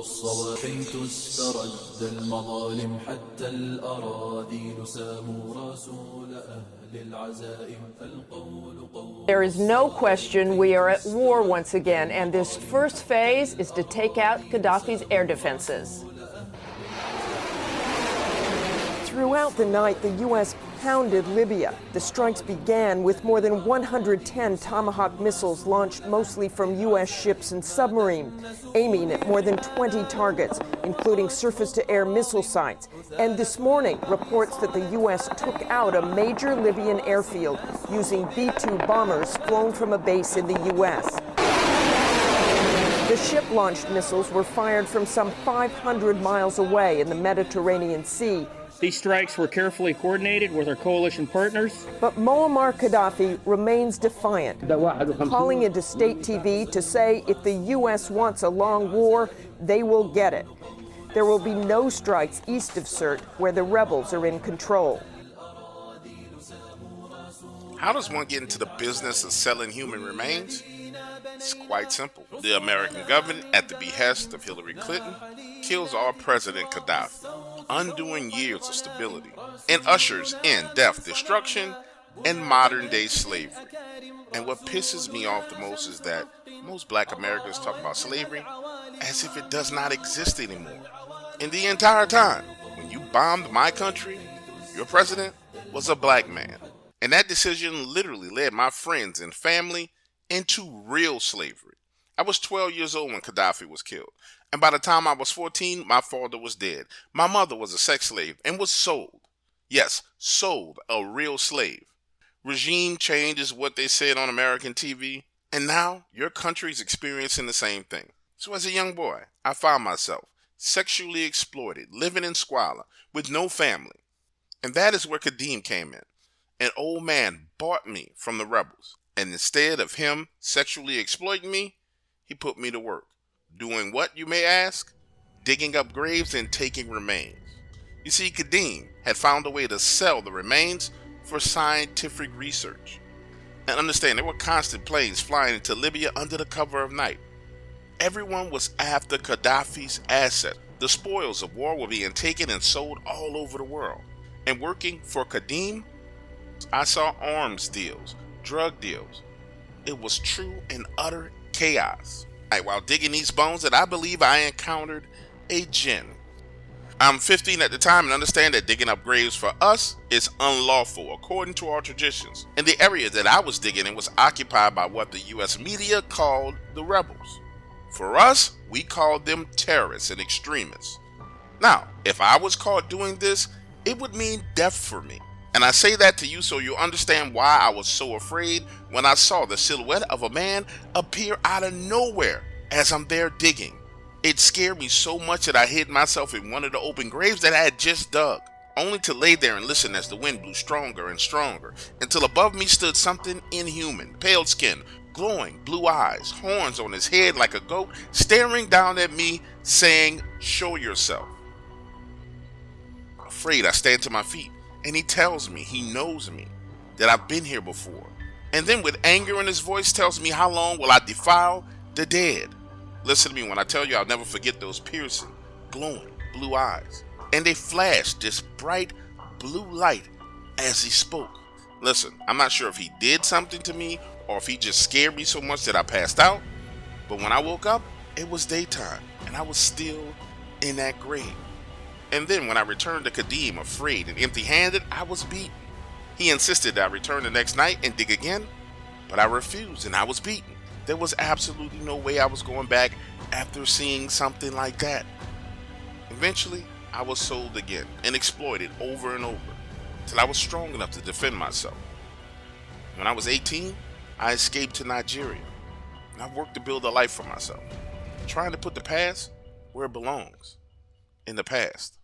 الصواحب تسترد المظالم حتى الأراذيل ساموا رسول أهل العزائم القول قول. There is no question we are at war once again, and this first phase is to take out Gaddafi's air defenses. Throughout the night, the U.S. pounded Libya. The strikes began with more than 110 Tomahawk missiles launched mostly from U.S. ships and submarines, aiming at more than 20 targets, including surface-to-air missile sites. And this morning, reports that the U.S. took out a major Libyan airfield using B-2 bombers flown from a base in the U.S. The ship-launched missiles were fired from some 500 miles away in the Mediterranean Sea. These strikes were carefully coordinated with our coalition partners. But Muammar Gaddafi remains defiant, calling into state TV to say if the U.S. wants a long war, they will get it. There will be no strikes east of Sirte, where the rebels are in control. How does one get into the business of selling human remains? It's quite simple. The American government, at the behest of Hillary Clinton, kills our President Gaddafi, undoing years of stability, and ushers in death, destruction, and modern-day slavery. And what pisses me off the most is that most black Americans talk about slavery as if it does not exist anymore. And the entire time, when you bombed my country, your president was a black man. And that decision literally led my friends and family into real slavery. I was 12 years old when Gaddafi was killed. And by the time I was 14, my father was dead. My mother was a sex slave and was sold. Yes, sold, a real slave. Regime change is what they said on American TV. And now your country's experiencing the same thing. So as a young boy, I found myself sexually exploited, living in squalor, with no family. And that is where Kadeem came in. An old man bought me from the rebels. And instead of him sexually exploiting me, he put me to work. Doing what, you may ask? Digging up graves and taking remains. You see, Kadeem had found a way to sell the remains for scientific research. And understand, there were constant planes flying into Libya under the cover of night. Everyone was after Gaddafi's assets. The spoils of war were being taken and sold all over the world. And working for Kadeem, I saw arms deals, drug deals. It was true and utter chaos. While digging these bones, that I believe I encountered a jinn. I'm 15 at the time and understand that digging up graves for us is unlawful according to our traditions. And the area that I was digging in was occupied by what the U.S. media called the rebels. For us, we called them terrorists and extremists. Now, if I was caught doing this, it would mean death for me. And I say that to you so you'll understand why I was so afraid when I saw the silhouette of a man appear out of nowhere as I'm there digging. It scared me so much that I hid myself in one of the open graves that I had just dug, only to lay there and listen as the wind blew stronger and stronger, until above me stood something inhuman, pale skin, glowing blue eyes, horns on his head like a goat, staring down at me, saying, "Show yourself." Afraid, I stand to my feet. And he tells me he knows me, that I've been here before. And then with anger in his voice tells me, how long will I defile the dead? Listen to me when I tell you I'll never forget those piercing, glowing blue eyes. And they flashed this bright blue light as he spoke. Listen, I'm not sure if he did something to me or if he just scared me so much that I passed out. But when I woke up, it was daytime and I was still in that grave. And then when I returned to Kadeem, afraid and empty-handed, I was beaten. He insisted that I return the next night and dig again, but I refused and I was beaten. There was absolutely no way I was going back after seeing something like that. Eventually, I was sold again and exploited over and over till I was strong enough to defend myself. When I was 18, I escaped to Nigeria, and I've worked to build a life for myself, trying to put the past where it belongs, in the past.